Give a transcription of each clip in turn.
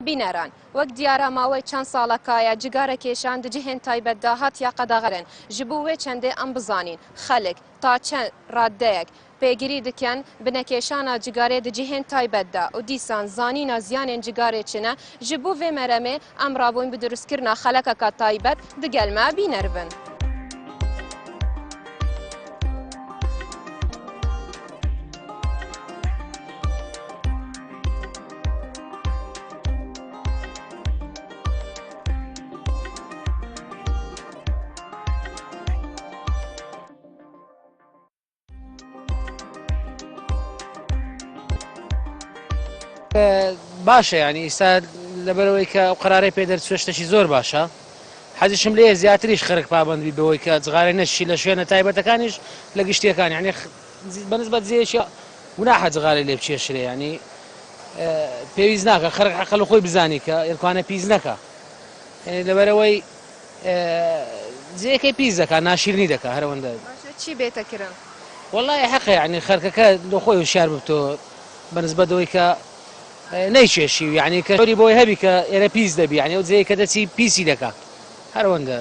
بینەران وەک دیارە ماوەی چەند ساڵەکایە جگارە کێشان دجهێن تایبەتدا هاتیا قەدەغەرن ji bo wê çendê em bizanîn xelek ta çend raddeyek pêgirî dikin binekêşana cigarê di cihên taybet de û dîsan zanîna ziyanên cigarê çine ji bo vê meremê em rabûn bi durustkirina xelekeka taybet digelme bînerbin. باشە ینی ئێستا لەبەرەوەی کە ئەو قەرارەی پێدەرچوە شتێکی زۆر باشە حەزیشم لێ زیاتریش خەرک پابندبی بەوەی کە جغارەی نەشی لە شوێنە تایبەتەکانیش لە گشتیەکان یعنی بەنسبەت زیێشی گوناحە جغارەی لێ بچێشرێ ینی پێویست ناکە خەرک عەقڵ خۆی بزانی کە ئێرکوانە پیس نەکە لەبەرەوەی جێیەکەی پیس دەکات ناشیرنی دەکات هەرەوەندە چی بێتەکردن؟ وەڵای حەقە ینی خەرکەکە لە خۆی وشار ببتەوە بەنسبەتەوەی کە نەیچێشی و یعنی کەوری بۆی هەبی کە ئێرە پیس دەبی یعنی ئەو جێی کە دەچی پیسی دەکات هەروەندە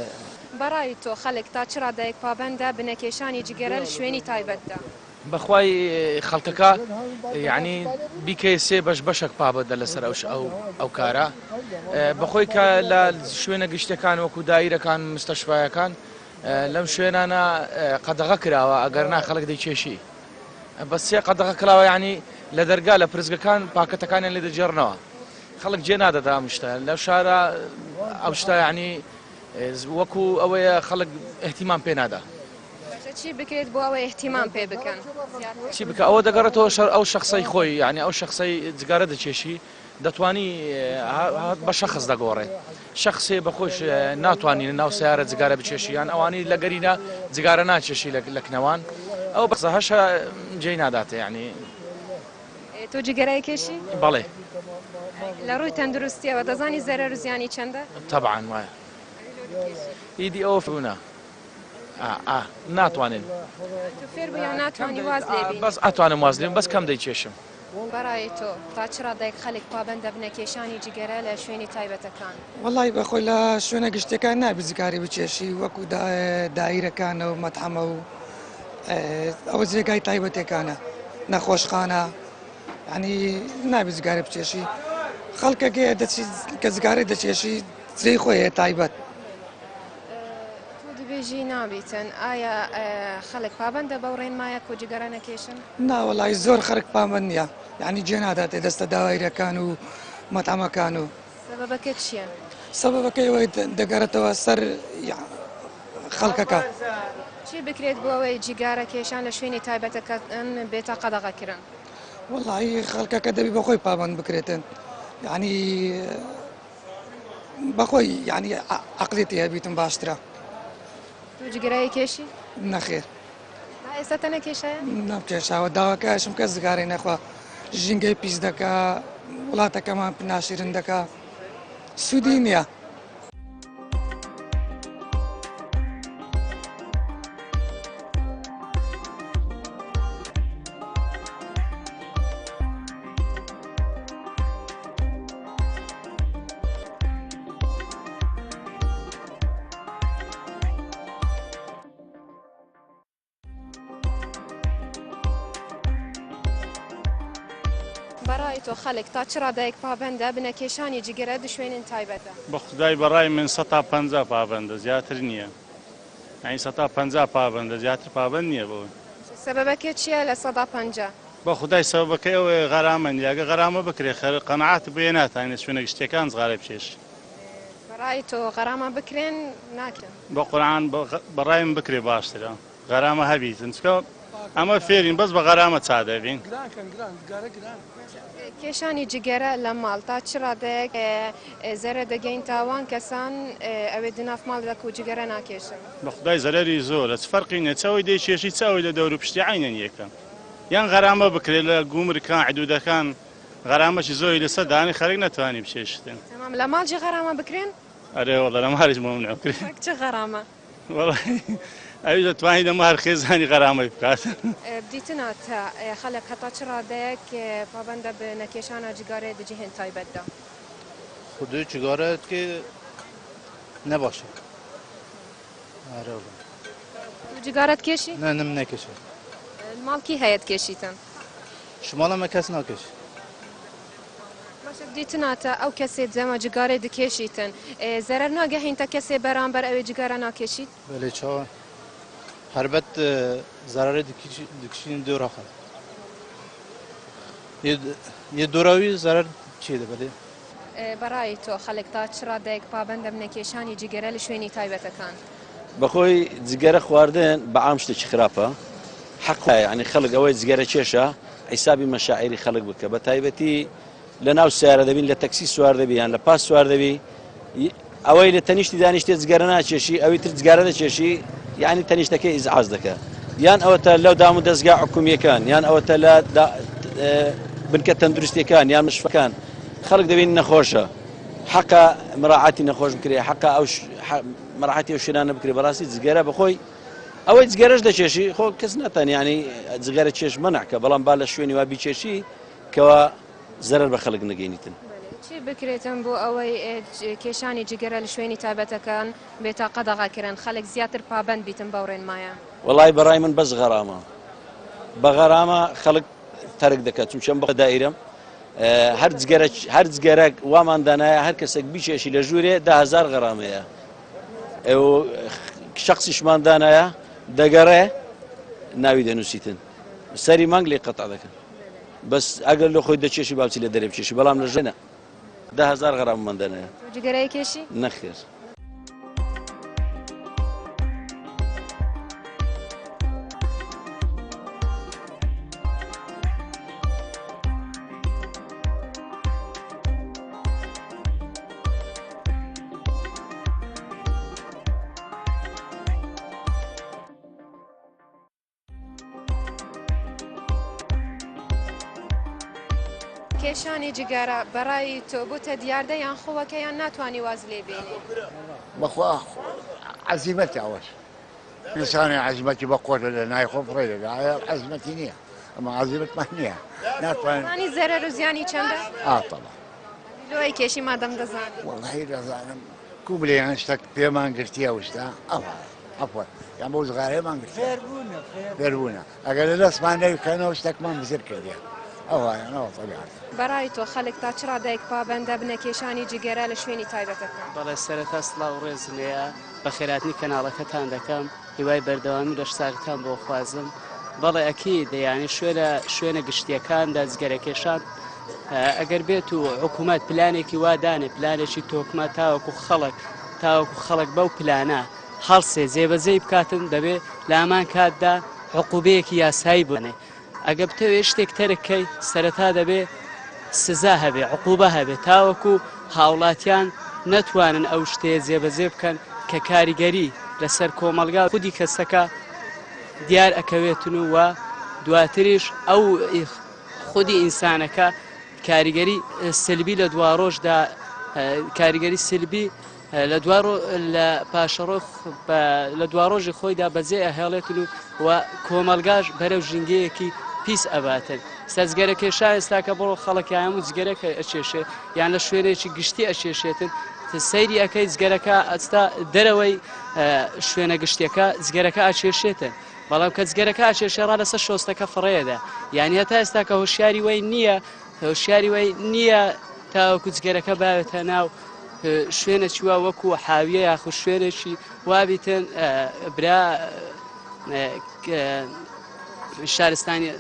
بەڕای تۆ خەلک تا چ ڕادەیەک پابەندە بنەکێشانی جگەرە لە شوێنی تایبەتدا بەخوای خەڵکەکە یعنی بیکەی سێ بەشێک پابەتە لەسەر ئەو کارە بەخۆی کە لە شوێنە گشتەکان وەکو دایرەکان مستەشفایەکان لەم شوێنانە قەدەغە کراوە ئەگەر نا خەڵک دەیکێشی بە سێ قەدەغە کراوە یعنی لە دەرگا لە پرزگەکان پاکەتەکانیان لێ دەجێڕنەوە خەڵک جێ نادەدا ئەم شتە لەو شارە ئەو شتە یعنی وەکو ئەوەیە خەڵک احتیمام پێ نادا چی بکرێت بۆ ئەوە احتیمام پێ بکەن چی بکە ئەوە دەگەڕێتەوە ئەو شخصەی خۆی یعنی ئەو شخصەی جگارە دەچێشی دەتوانی بە شەخص دەگۆڕێ شخصێ بەخۆش ناتوانین ناو سیارە جگارە بچێشی یان ئەوانی لە گەرینە جگارە ناچێشی لە کنەوان ئەو بەسە هەشە جێی ناداتێ یعنی تۆ جگەرای کێشی؟ بەڵێ لە ڕووی تەندروستیەوە دەزانی زەرەر و زیانی چەندە؟ طبعاً وایە ئیدی ئەوە فونە ناتوانین تو فێر بوو یا ناتوانی واز لێبی؟ بەس ئەتوانم واز لێم بەس کەم دەیکێشم بەڕای تۆ تا چ ڕادەیەک خەڵک پابەندە بنەکێشانی جگەرە لە شوێنی تایبەتەکان وەڵی بەخۆی لە شوێنە گشتەکان نابی زیکاری بچێشی وەکو دایرەکانە و مەتحەمە و ئەوە جێگای تایبەتەکانە نەخۆشخانە ینی نابی زگارە بچێشی خەڵکەکە کە زگارە دەچێشی جێی خۆیە تایبەت دەبێژی نابیتن ئایا خەڵک پابەندە بەو ڕێنمایە کۆ جگەرە نەکێشن؟ ناوەڵی زۆر خەرک پابەند نییە یعنی جێ ناداتێ دەستە داوایرەکان و مەتحەمەکان و سەبەبەکە چییە؟ سەبەبەکەی ئەوەی دەگەڕێتەوە سەر خەڵکەکە چی بکرێت بۆ ئەوەی جگارە کێشان لە شوێنی تایبەتەکەن بێتە قەدەغەکردن؟ وەڵی خەڵکەکە دەبی بەخۆی پابند بکرێتن ینی بەخۆی ینی عەقڵێتی هەبیتم باشترە تو جگەرای کێشی؟ نەخێر ئێستا تەنە کێشایە؟ نەکێشاوە داواکەشم کەس زگارەی نەخوا ژینگەی پیس دەکا وڵاتەکەمان ناشرین دەکا سوودی نییە بەڕای تۆ خەڵک تا چ ڕادەیەک پابەندە بنەکێشانی جگەرە دو شوێنن تایبەتە بە خودای بەڕای من 150 پابەندە زیاتر نییە یعنی 150 پابەندە زیاتر پابەند نییە بەوە سەبەبەکە چییە لە 150 بە خودای سەبەکەی ئەوەیە غەرامە نیاگە غەرامە بکرێ قەنەعات بێ ناتوانێت شوێنە گشتەکان زغارە بچێش بەڕای تۆ غەرامە بکرێن ناکرێن بە قورعان بەڕای من بکرێ باشترە غەرامە هەبیتن چکە ئەمە فێرین بەس بە غەرامە چادەبین کێشانی جگەرە لە ماڵ تا چ ڕادەیەک زەرە دەگەین تاوان کەسان ئەوێ دناف ماڵ دەک و جگەرە ناکێشن بە خودای زەرەری زۆرە چ فەرقی نە چاوی دەیکێشی چاوی لە دەور و پشتی عینەن یەکە یان غەرامە بکرێت لە گومرکان حدودەکان غەرامەشی زۆری لەسەر دانی خەرک نەتوانی بچێشتن تەمام لە ماڵجی غەرامە بکرێن؟ ئەرێ وەڵا لە ماڵیش مەمنوع بکرێن چ غەرامە؟ ئەوی دەتوانین لە مار خێزانی غەرامەی بکات بدیتنا تا خەلک هەتا چ ڕادەیەک پابەندە بە نەکێشانە جگارەیە دەجێهێن تایبەتدا خودی جگارت که نباشه. آره. جگارت کشی؟ نه نم نکشه. مال کی هیات کشیتن؟ شمال هم کس نکش. باشه دیتنا تا او کسی زما جگاره دکشیتن ضرر ناگهین تا کسی برانبر او جگاره نکشید؟ ولی چه هربت ضرر دکشین دور آخر. یه دوراوی ضرر چیه ولی؟ برای تو خلق تا چرا دیگ پابند بنکشانی جگره لشونی تایبت کن؟ بخوي زجارة خواردن بعامشت خرافة حقها يعني خلق أوي زجارة شاشة حسابي مشاعري خلق بك بتايبتي لنا السيارة ذبين لتاكسي سوار ذبي يعني لباس سوار ذبي أوي لتنيشتي دانيشتي زجارنا شاشي أوي ترد زجارة شاشي يعني تنيشتك إزعاج ذكاء يان أو لو دامو دزجاع حكومية كان يان أو لا بنك تندرستي كان يان مش كان خلق ذبين نخوشة حقا مراعاتي نخوش بكري حقا أو مراحتي وشنانه بكري براسي زجاجة بخوي أول زجاجة ده شيء خو كسنتان يعني زجاجة شيء منعك بلان بالا شويني وابي شيء كوا زرر بخلق نجينيتن. چی بکریتن بو اوی کشانی جگره لشوینی تابت کن بطاقه دغا کرن خلق زیاتر پابند بیتن باورین مایا. والله براي من بس غرامة. بغرامة خلق ترك دكات مشان بدائرهم. هر زجاجة ومان دانا هر كسك بيشي لجوري 10,000 غرامة. او شخصي شمان دانايا دقره ناوي دنوسيتن سري مانغلي قطع ذاك بس اقل له خوي دشي بابسي لدرب شي بلام لجنا 10,000 غرام من دانايا جگره کشی؟ نخير کشانی جگره برای تو بوت دیارده یا خوبه که یا نتوانی وازلی بینی؟ بخوا عزيمتي أول إنسان عزيمتي بقول لنا يخوف ريلة عزيمتي نية أما عزيمة ما نية زانی ضرر و زیانی چنده؟ طبعا لوی کشی مادم دزانی والله رزانا كوبلي أنا اشتك في ما انقرتيها وشتا عفوا يعني بوز غاري ما انقرتيها فيربونا أقل الناس ما نبي كانوا اشتك ما بزر كرديا أنا طبيعي برای تو خلق تا چرا دیگ پابنده بنه کشانی جگره لشوینی تایبت کن؟ بەڵێ سەرەتا سڵاو و ڕێز لێیە بە خێراتنی کەناڵەکەتان دەکەم هیوای بەردەوامی لە ساغتان بۆ خوازم بەڵێ ئەکی دەیانی شوێنە گشتیەکاندا جگەرەکێشان ئەگەر بێت و حکوومەت پلانێکی وادانێ پلانێکی تۆکمە تاوەکو خەڵک بەو پلانە هەڵسێ جێبەجێی بکاتن دەبێ لامان کاتدا عقوبەیەکی یاسایی بنێ ئەگە بتەوێت شتێک تەرەکەی سەرەتا دەبێ سزا هەبێ عقوبە هەبێ تاوەکو هاوڵاتیان نەتوانن ئەو شتەیە جێبەجێ بکەن کە کاریگەری لەسەر کۆمەلگا خودی کەسەکە دیار ئەکەوێتن و دواتریش ئەو خودی ئینسانەکە کاریگەری سلبی لە دواڕۆژدا کاریگەری سلبی لە پاشەڕۆ لە دواڕۆژی خۆیدا بەجێ ئەهێڵێتن و کۆمەلگاش بەرەو ژینگەیەکی پیس ئەباتن سەزگەرەکێشا ئێستاکە بڕۆ خەڵکیان و جگەرەکە ئەچێشێ یان لە شوێنێکی گشتی ئەچێشێتن سەیری ئەەکەی جگەرەکە ئەستا دەرەوەی شوێنە گشتیەکە جگەرەکە ئاچێشێتن بەڵام کە جگەرەکە ئاچێشێڕا لەسەر شۆستەکە فڕێدا یعنی هەتا ئێستا کە هۆشیاری وی نییە هۆشیاری وی نییە تاوەکو جگەرەکە باوێتە ناو شوێنێکی وا وەکو حاویە یاخو شوێنێکی وابیتن برا شارستانی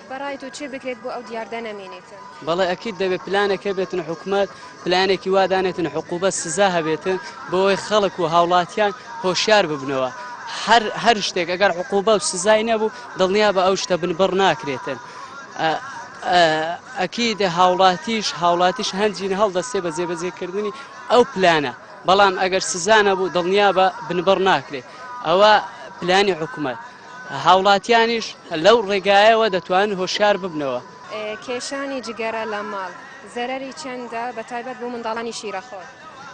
برای تو چی بکرێت بۆ ئەو دیاردە نەمێنێتن؟ بەڵێ ئەکید دەبێت پلانێکە بێتن حکوومەت پلانێکی وادانێتن حقوبە سزا هەبێتن بۆەوەی خەڵک و هاوڵاتیان هۆشیار ببنەوە هەر شتێک ئەگەر حقوبە و سزای نەبوو دڵنیا بە ئەو شتە بنبڕ ناکرێتن ئەکیدە هاوڵاتیش هەنجین هەڵدەستێ بە جێبەجێکردنی ئەو پلانە بەڵام ئەگەر سزا نەبوو دڵنیا بە بنبڕ ناکرێت ئەوە پلانی حکوومەت هاوڵاتیانیش لەو ڕێگایەوە دەتوانن هۆشیار ببنەوە کێشانی جگەرە لە ماڵ زەرەری چەندە بە تایبەت بۆ منداڵانی شیرەخۆر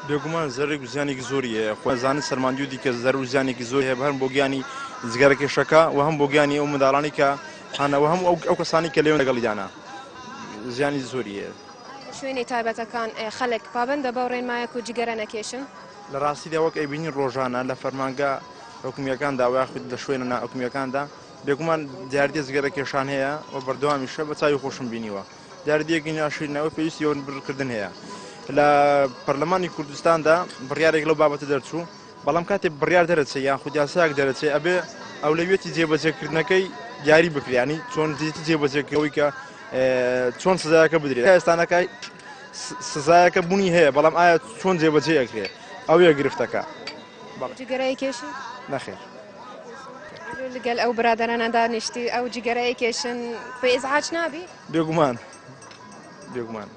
بێگومان زەرێک زیانێکی زۆریە خۆزانە سەرماندی و دیکە زەر و زیانێکی زۆر هەیە هەم بۆ گیانی جگەرەکێشەکە و هەم بۆ گیانی ئەو منداڵانی کە هەنەوە هەم ئەو کەسانی کە لێوە لەگەڵیدانە زیانی زۆریە شوێنی تایبەتەکان خەڵک پابندە بەو ڕێنمایەک و جگەرە نەکێشن لە ڕاستیدا وەک ئەیبینی ڕۆژانە لە فەرمانگە حکومیەکاندا ویاخود لە شوێنە ناحکومیەکاندا بێگومان دیاردی جگەرە کێشان هەیە و بەردەوامیشە بە چاوی خۆشم بینیوە دیاردیەکی ناشرینەوە پێویستی بڕکردن هەیە لە پەرلەمانی کوردستاندا بڕیارێک لەو بابەتە دەرچوو بەڵام کاتێک بڕیار دەرەچێت یان خودی یاساک دەرەچێت ئەبێ ئەولەویەتی جێبەجێکردنەکەی دیاری بکرێنی چۆن دیتی جێبەجێکەوەی کە چۆن سزایەکە بدرێت ئێستانەکەی سزایەکە بوونی هەیە بەڵام ئایا چۆن جێبەجێ ئەکرێ ئەوەیە گرفتەکە جگەرەی کێشن نەخێر لەگەل ئەو برادرانەدا نیشتی ئەو جگەرەی کێشن بە ئێزعاج نابی بێگومان بێگومان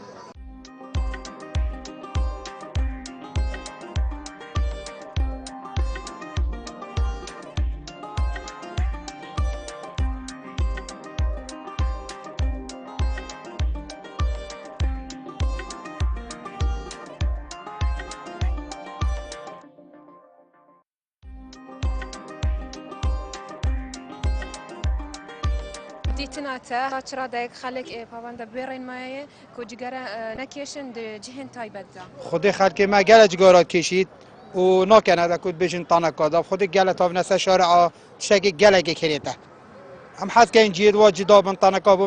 دیتناتە چرادایك خەڵک پابندە بێ ڕێنمایە کۆ جگەرە نەکێشن جهێن تایبەتدا خودی خەڵکی ما گەلە جگۆرات کێشید و ناکەنە دەکوت بێژن تانەکادا خودی گەلە تاڤنەسە شارع تشتێکی گەلێکی کرێتە ئەم حەزکەین جێت وا جدا بن تانەکا بۆ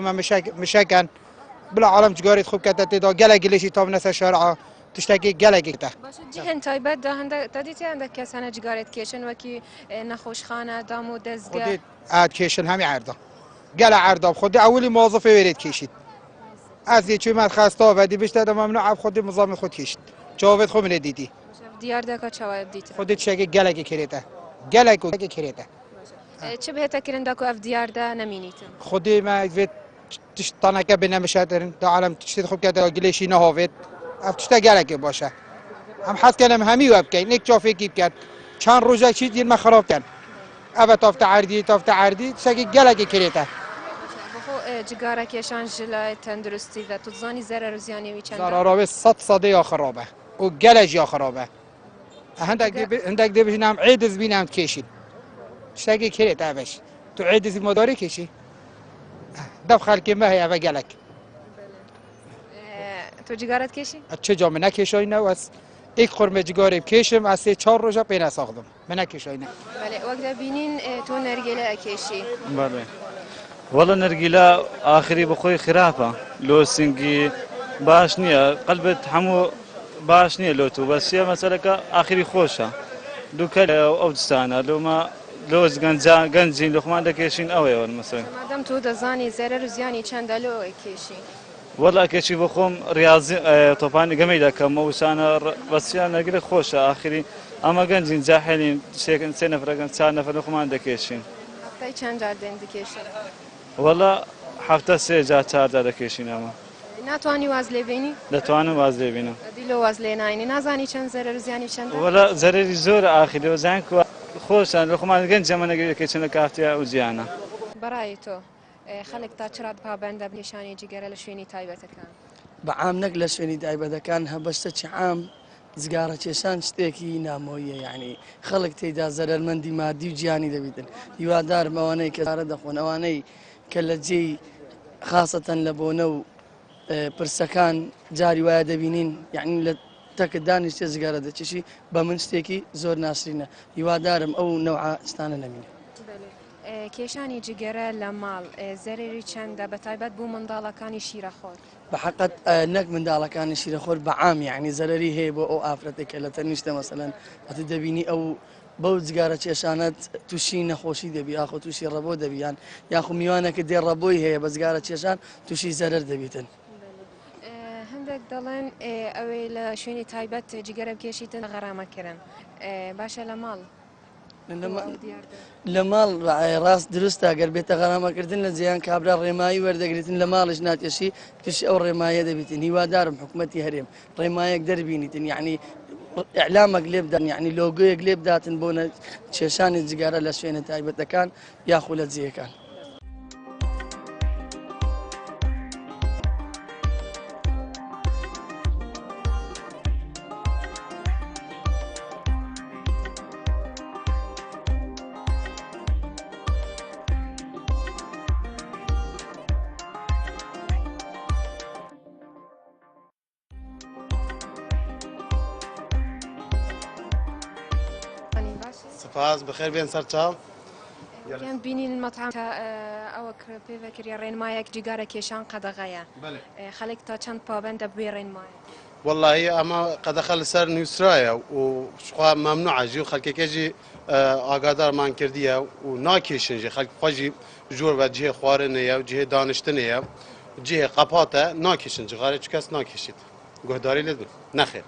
مشەکەن بلا عالم جگارێت خوب کەتە تێدا گەلە گلێشی تاڤنەسە شارع تشتێکی گەلێکی تە جهێن تایبەتدا دەدیتە هەندێک کەسانە جگارێت کێشن وەکی نەخۆشخانە دام و دەستگا ئاد کێشن هەمی عەردا گەلە عەردا خودی ئەولی موظفێ وێرێت کێشید ئەز یەکوێ مات خاستا بەدی بشتە ممنوع خودی مزامی خود کێشت چاوێت خۆ منێ دیتی دیار دەکە چاوایە دیت خودی تشتێکی گەلێکی کرێتە گەلێکی کرێتە چ بهێتە کرندەکو ئەف دیاردا نەمینیتن خودی ما وێت تانەکە بنەمەشاترن تا عالم تشتێت خوب کەتە گلێشی نەهاوێت ئەف تشتە گەلێکی باشە ئەم حەزکەلم هەمی وە بکەین نێک چافێکی بکات چەند ڕۆژێک چیت یەمە خراپکەن ئەبە تافتە عەردی تشتێکی گەلێکی کرێتە جگارە کێشان ژلای تەندروستیدا تو زانی زەرەر و زیانێوی چەند زەرەراوێ 100% یا خراپە و گەلەش یا خراپە هەندێک دەبژنام عێدز بینام کێشید شتێکی کرێت ئەڤش تو عێدزی مۆداری کێشی دەف خەڵکی مە هەیە ئەڤە گەلک تو جگارت کێشی چه جا من نەکێشاینەوە ئەس ئێک خۆرمە جگارێ بکێشم ئەس سێ 4 ڕۆژە پێ نەساخدم من نەکێشاینە بەڵێ وەک دەبینین تۆ نەرگێلە ئەکێشی بەڵێ وەڵە نەرگیلا ئاخری بەخۆی خراپە لۆسینگی باش نییە قەلبت هەموو باش نییە لۆ تو بەسیە مەسەلەکە ئاخری خۆشە دووکە ئەو دستانە لۆمە لۆز گەنجین لۆخمان دەکێشین ئەوەیەوە مەسەن مادەم تۆ دەزانی زەرەر و زیانی چەندە لۆ کێشی وەڵا کێشی بە خۆم ڕاضی تۆپانی گەمەی دەکەم وسانە بەسییان نەگرێت خۆشە ئاخری ئەمە گەنجین جاحێنین شێکن سێ نەفرەکەن چار نەفر خۆمان دەکێشین هەفتەی چەند جار دێن دەکێشن وەڵا هەفتە سێ جار چاردا دەکێشین ئەمە ناتوانی واز لێبینی دەتوانم واز لێبینم دیلۆ واز لێ ناینی نازانی چەند زەرەر و زیانی چەند وەڵا زەرەری زۆر ئاخیرەوە زان خۆشان لە خۆمان گەنج جەمە نەگەرێکێچنە کافتیا و جیانە بەڕای تۆ خەڵک تا چرات پابندە نیشانی جگەرە لە شوێنی تایبەتەکان بەعام نەک لە شوێنی تایبەتەکان هەبەشتە چ عام جگارە کێشان شتێکی نامۆیە یعنی خەڵک تێیدا زەرەرمەندی مادی و گیانی دەبیتن هیوادارم ئەوانەی کە دارە دەخۆن ئەوانەی کە لە جێی خاستەن لە بۆنە و پرسەکان جاری وایە دەبینین یعنی لە تەکە دانیشتە جگارە دەچشی بە من شتێکی زۆر ناسرینە هیوادارم ئەو نەوعە ستانە نەمینێ کێشانی جگەرە لە ماڵ زەرێری چەندە بە تایبەت بوو منداڵەکانی شیرەخۆر بەحقت نەک منداڵەکانی شیرەخۆر بەعام یعنی زەرەری هەیە بۆ ئەو ئافرەتێکە لە تەنیشتە مەسەلەن ئەتی دەبینی ئەو بەو جگارە کێشانەت تووشی نەخۆشی دەبی ئاخۆ تووشی ڕەبۆ دەبیان یاخو میوانەکە دێ ڕەبۆی هەیە بە جگارە کێشان تووشی زەرەر دەبیتن هەندێک دەڵێن ئەوەی لە شوێنی تایبەت جگەرە بکێشیتن غەرامەکردن باشە لە ماڵ لە ماڵ ڕاست دروستە گەر بێتە غەرامەکردن لە جیان کابرا ڕێمایی وەردەگریتن لە ماڵش ناتێشی توش ئەو ڕێمایە دەبیتن هیوادارم حکوومەتی هەرێم ڕێمایەک دەربینیتن یعنی ئەعلامەک لێ بدەن یعنی لۆگۆیەک لێ بداتن بۆ کێشانی جگارە لە شوێنە تایبەتەکان یاخو لە جێیەکان. سپاس بخير بين سرچاو كان بينين المطعم او بيفكر رين مايك جيجارا كيشان قدغيا خليك تا چند پابند بيرين مايك والله اما قد دخل سر نيوسترايا وشخوا ممنوع جي خلك كيجي آگادار من کردیه و ناکیشن جی خلق خواجی جور و جه خوارنه یا جه دانشتنه یا جه قپاته ناکیشن جی غاره چکس ناکیشید گهداری لید نخیر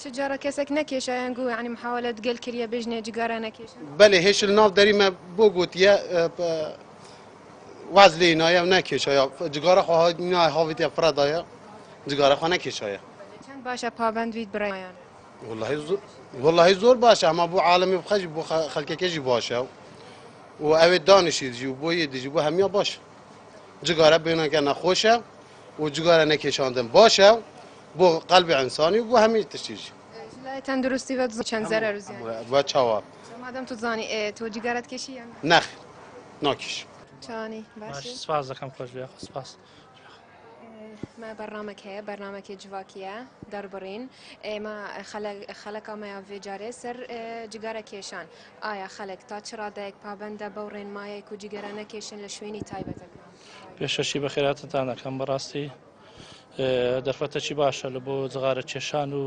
شجارة كسك نكيشة ينقو يعني محاولة قل كريا بجنة جيجارة نكيشة بله هيش الناف داري ما بوجود يا وزلينا يا نكيشة يا جيجارة خواه نيا هاويت يا فردا يا جيجارة خواه نكيشة يا چند باشه پابند بید برایان والله زور باشه اما بو عالمی بخش بو خلک کجی باشه و اوید دانشی جی بو یدی بو همیا باشه جگاره بینا که نخوشه و جگاره نکشاندن باشه بو قلب انسانی و بو همی تشتیجی لا تندرستی و چند ضرر زیاد و چاوا مادام تو زانی تو جگارت کشی یا نخ ناکش چانی باشه سپاس دکم خوش بیا سپاس ما برنامج هي برنامج جواكيا دربرين ما خلق ما في جاري سر جگاره کیشان آیا خلق تا چرا دایک پابنده بورین مایه کو جگاره نکیشن لشوینی تایبەتەکان پێشەشی بەخێراتتان دەکەم بەڕاستی دەرفەتەکی باشە لە بۆ جغارە کێشان و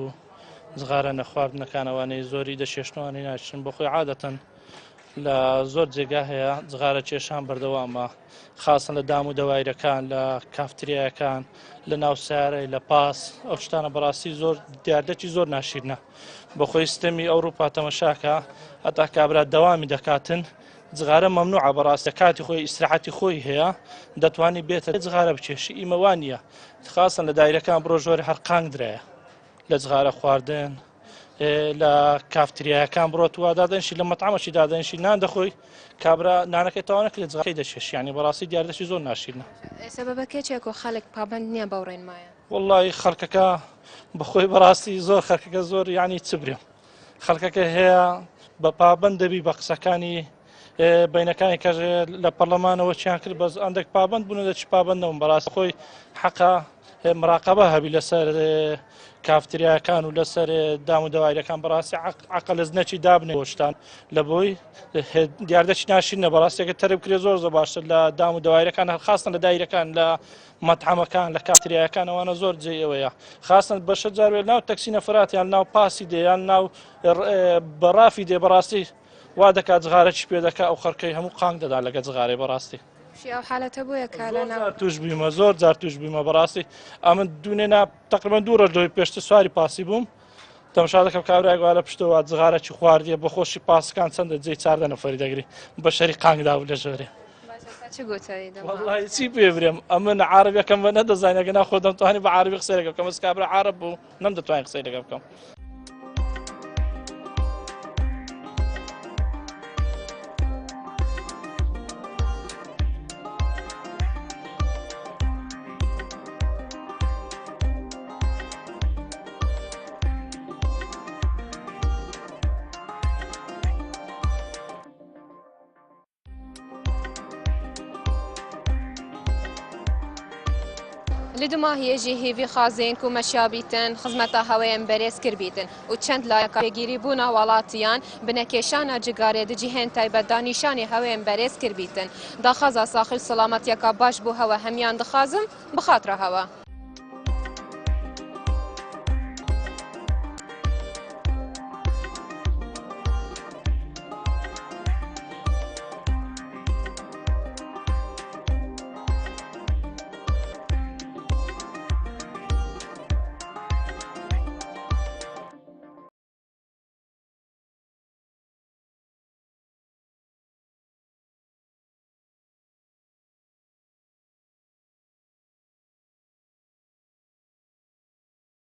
جغارە نەخواردنەکانەوانەی زۆری دەشێشتوانی ناچن بۆ خۆی عادەتەن لە زۆر جێگا هەیە جغارە کێشان بەردەوامە خاصن لە دام و دەوایرەکان لە کافتریاکان لە ناو سیارەی لە پاس ئەو شتانە بەڕاستی زۆر دیاردەکی زۆر ناشیرنە بە خۆی سیستەمی ئەوروپا تەمەشاکە هەتا کابرا دەوامی دەکاتن جغارە مەمنوعە بەڕاستە کاتی خۆی ئیسراحەتی خۆی هەیە دەتوانی بێتە جغارە بچێشی ئیمەوان نیە خاصن لە دایرەکان بڕۆ ژۆری هەر قانگ درایە لە جغارە خواردن لە کافتریاکان بڕۆ وا دادەنشی لە مەتعەمەشی دادەنشی نان دەخۆی کابرا نانەکەی تاوانەکە لە جغارەکەی دەچێش ینی بەڕاستی دیاردەشی زۆر ناشیرنە سببەکە چێک و خەڵک پابند نییە بەوڕێن مایە وڵی خەڵکەکە بەخۆی بەڕاستی زۆر خەڵکەکە زۆر ینی چبرێ خەڵکەکە هەیە بە پابند دەبی بە قسەکانی بینەکانی کەژ لە پەرلەمانەوە چیان کرد بەس ئەندێک پابند بوون دەچ پابندەوە بەڕاستی خۆی حەقا مراقبە هەبی لەسەر کافتریاکان و لەسەر دام و دەوایرەکان بەڕاستی عقل نەچی دابنێ بۆشتان لە بۆی دیاردەچی ناشینە بەڕاستێکە تەرب کرێ زۆر زۆر باشتر لە دام و دەوایرەکان خاستن لە دایرەکان لە مەتعەمەکان لە کافتریاکان ئەوانە زۆر جێ ئەوەیە خاستن بەشە جاروێ ناو تەکسی نەفراتیان ناو پاسی دێیان ناو بەڕافی دێ بەڕاستی وا دەکات جغارەی پێ دەکات ئەو خەرکەی هەموو قانگ دەدا لەگە جغارەی بەڕاستی ئەو حالەتە بووە کە لە توش بیمە زۆر جار توش بیمە بەڕاستی ئەمن دوێنێ تقریبان دوو ڕۆژ لەوەی پێشتر سواری پاسی بووم تەماشا دەکەم کابرای گوالە پشتەوە جغارەی خواردیە بە خۆشی پاسەکان چەندە جێی چاردە نەفەری دەگری بە شەری قانگدا بوو لە ژۆرێ والله چی پێ برێم ئەمن عربیەکەم بە نەدەزانین ئەگەر ناخۆ دەمتوانی بە عربی قسەی لەگەڵ بکەم کابرا عرب بوو نەمدەتوانین قسەی لەگەڵ بکەم لدما هي جهيفي خازين كوما شابيتن خزمتا هوايان بريس كربيتن وچند لايقا بگيري بونا والاتيان بنكيشانا جگاري دي جهن تايبت دانيشاني هوايان بريس كربيتن دا خزا ساخل سلامت يكا باش بو هوا هميان دخازم بخاطر هوا